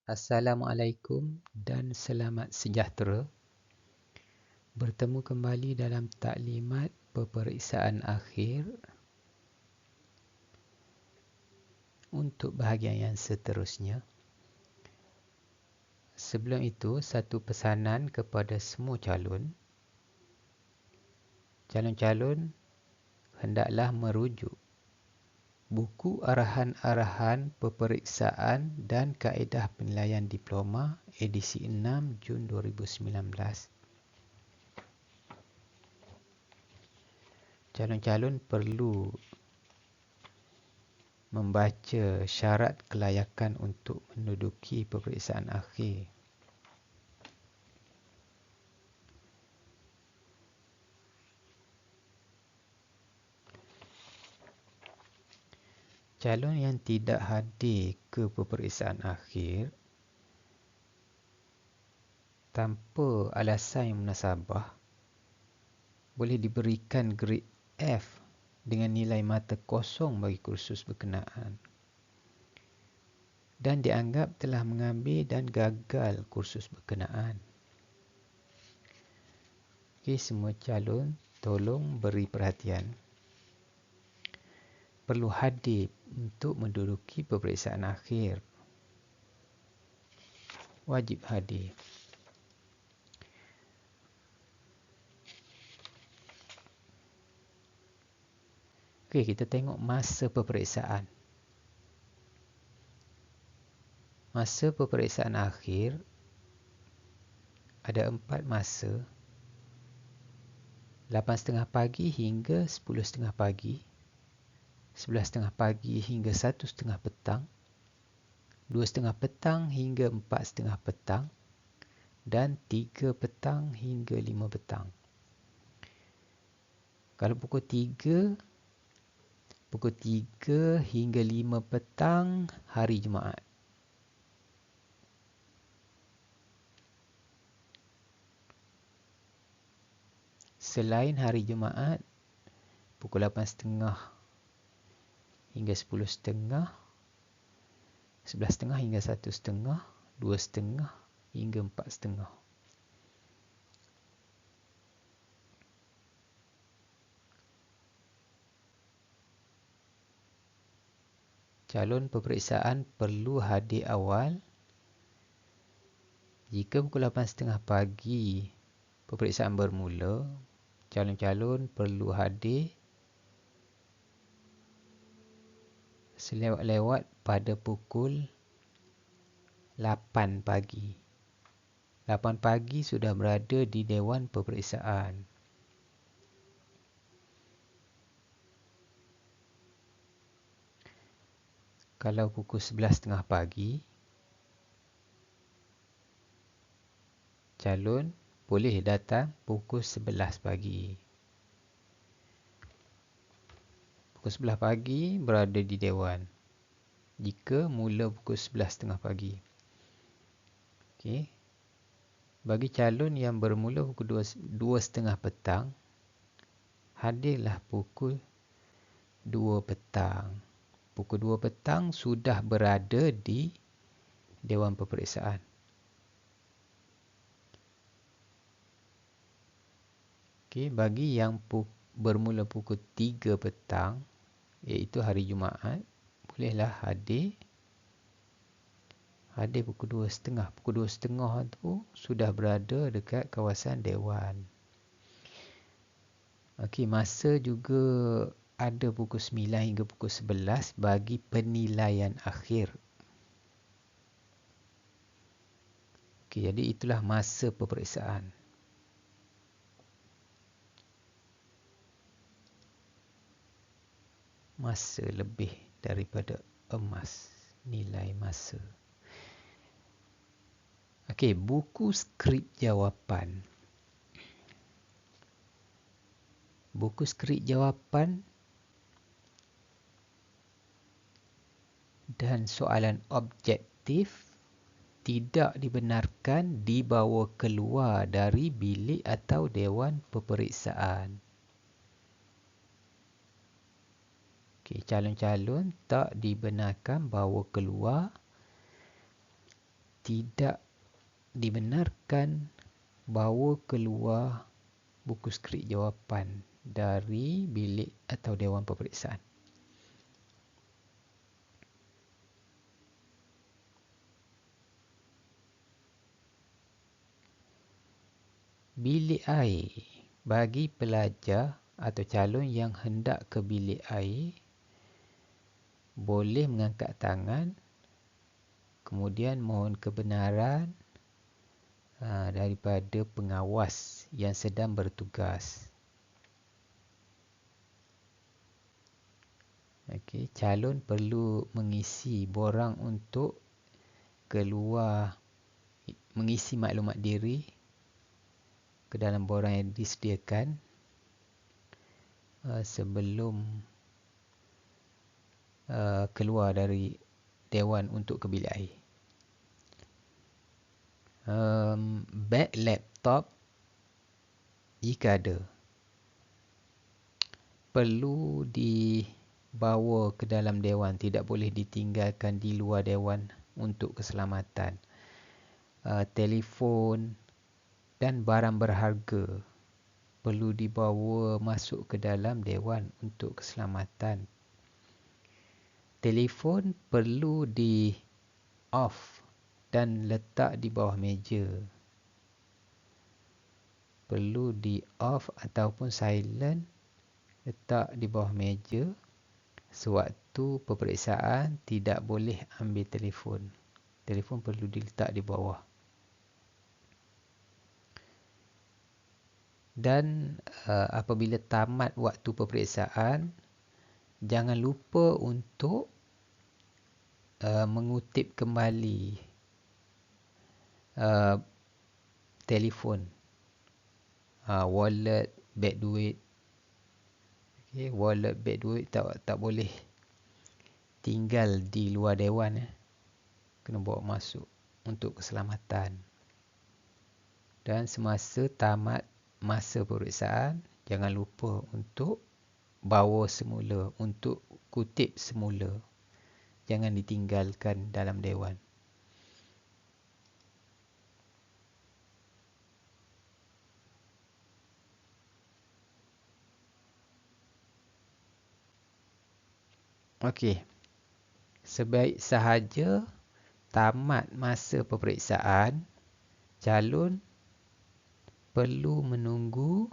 Assalamualaikum dan selamat sejahtera. Bertemu kembali dalam taklimat peperiksaan akhir untuk bahagian yang seterusnya. Sebelum itu, satu pesanan kepada semua calon. Calon-calon hendaklah merujuk buku arahan-arahan peperiksaan dan kaedah penilaian diploma edisi 6 Jun 2019. Calon-calon perlu membaca syarat kelayakan untuk menduduki peperiksaan akhir. Calon yang tidak hadir ke peperiksaan akhir tanpa alasan yang munasabah boleh diberikan grade F dengan nilai mata kosong bagi kursus berkenaan dan dianggap telah mengambil dan gagal kursus berkenaan. Okey, semua calon tolong beri perhatian. Perlu hadir untuk menduduki peperiksaan akhir. Wajib hadir. Okey, kita tengok masa peperiksaan. Masa peperiksaan akhir ada 4 masa. 8.30 pagi hingga 10.30 pagi. 11.30 pagi hingga 1.30 petang, 2.30 petang hingga 4.30 petang, dan 3 petang hingga 5 petang. Kalau pukul 3 hingga 5 petang hari Jumaat. Selain hari Jumaat, pukul 8.30 hingga 10.30, 11.30 hingga 1.30, 2.30 hingga 4.30. Calon peperiksaan perlu hadir awal. Jika pukul 8.30 pagi peperiksaan bermula, calon-calon perlu hadir selewat-lewat pada pukul 8 pagi. 8 pagi sudah berada di Dewan Peperiksaan. Kalau pukul 11.30 pagi, calon boleh datang pukul 11 pagi. Pukul 11 pagi berada di Dewan jika mula pukul 11.30 pagi. Okey. Bagi calon yang bermula pukul 2.30 petang, hadirlah pukul 2 petang. Pukul 2 petang sudah berada di Dewan Peperiksaan. Okey, bagi yang bermula pukul 3 petang, iaitu hari Jumaat, bolehlah hadir pukul 2.30. Pukul 2.30 tu sudah berada dekat kawasan Dewan. Okey, masa juga ada pukul 9 hingga pukul 11 bagi penilaian akhir. Okey, jadi itulah masa peperiksaan. Masa lebih daripada emas, nilai masa. Okey, buku skrip jawapan. Buku skrip jawapan dan soalan objektif tidak dibenarkan dibawa keluar dari bilik atau Dewan Peperiksaan. Okey, calon-calon tak dibenarkan bawa keluar tidak dibenarkan bawa keluar buku skrip jawapan dari bilik atau dewan peperiksaan. Bilik air. Bagi pelajar atau calon yang hendak ke bilik air, boleh mengangkat tangan, kemudian mohon kebenaran daripada pengawas yang sedang bertugas. Okey, calon perlu mengisi borang untuk keluar, mengisi maklumat diri ke dalam borang yang disediakan sebelum keluar dari dewan untuk ke bilik air. Beg laptop jika ada perlu dibawa ke dalam dewan, tidak boleh ditinggalkan di luar dewan untuk keselamatan. Telefon dan barang berharga perlu dibawa masuk ke dalam dewan untuk keselamatan. Telefon perlu di off dan letak di bawah meja. Perlu di off ataupun silent, letak di bawah meja. Sewaktu peperiksaan tidak boleh ambil telefon. Telefon perlu diletak di bawah. Dan apabila tamat waktu peperiksaan, jangan lupa untuk mengutip kembali telefon, wallet, beg duit. Okay, wallet, beg duit tak boleh tinggal di luar dewan. Kena bawa masuk untuk keselamatan. Dan semasa tamat masa peperiksaan, jangan lupa untuk bawa semula, untuk kutip semula. Jangan ditinggalkan dalam dewan. Okey. Sebaik sahaja tamat masa peperiksaan, calon perlu menunggu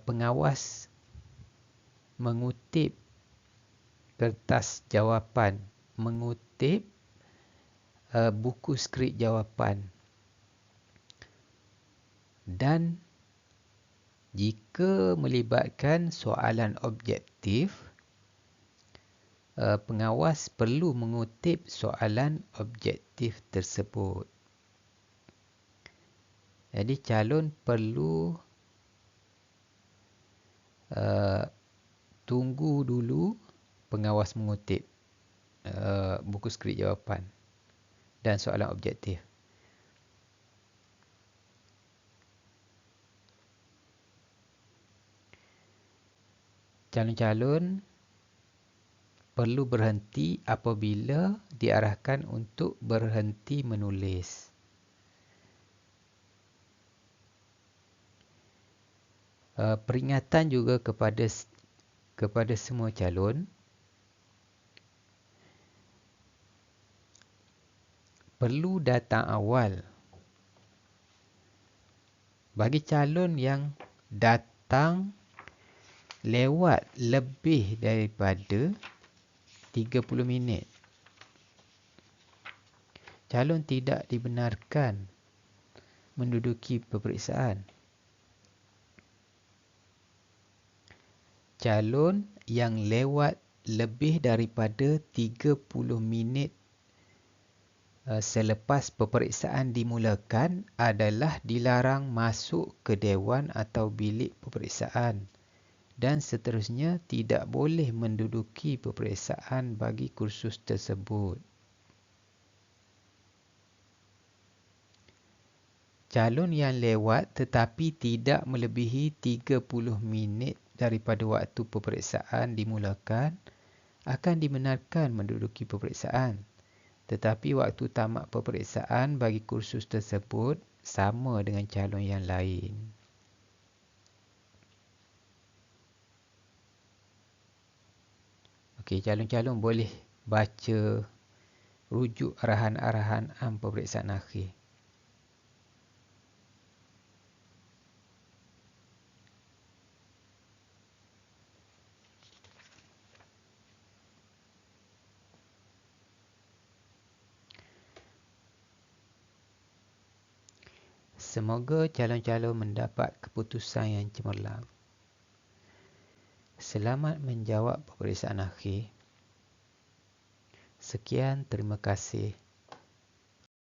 pengawas mengutip kertas jawapan, mengutip buku skrip jawapan. Dan jika melibatkan soalan objektif, pengawas perlu mengutip soalan objektif tersebut. Jadi calon perlu tunggu dulu pengawas mengutip buku skrip jawapan dan soalan objektif. Calon-calon perlu berhenti apabila diarahkan untuk berhenti menulis. Peringatan juga kepada semua calon, perlu datang awal. Bagi calon yang datang lewat lebih daripada 30 minit, calon tidak dibenarkan menduduki peperiksaan. Calon yang lewat lebih daripada 30 minit selepas peperiksaan dimulakan adalah dilarang masuk ke dewan atau bilik peperiksaan dan seterusnya tidak boleh menduduki peperiksaan bagi kursus tersebut. Calon yang lewat tetapi tidak melebihi 30 minit daripada waktu peperiksaan dimulakan akan dibenarkan menduduki peperiksaan tetapi waktu tamat peperiksaan bagi kursus tersebut sama dengan calon yang lain. Okey, calon-calon boleh baca rujuk arahan-arahan peperiksaan akhir. Semoga calon-calon mendapat keputusan yang cemerlang. Selamat menjawab peperiksaan akhir. Sekian, terima kasih.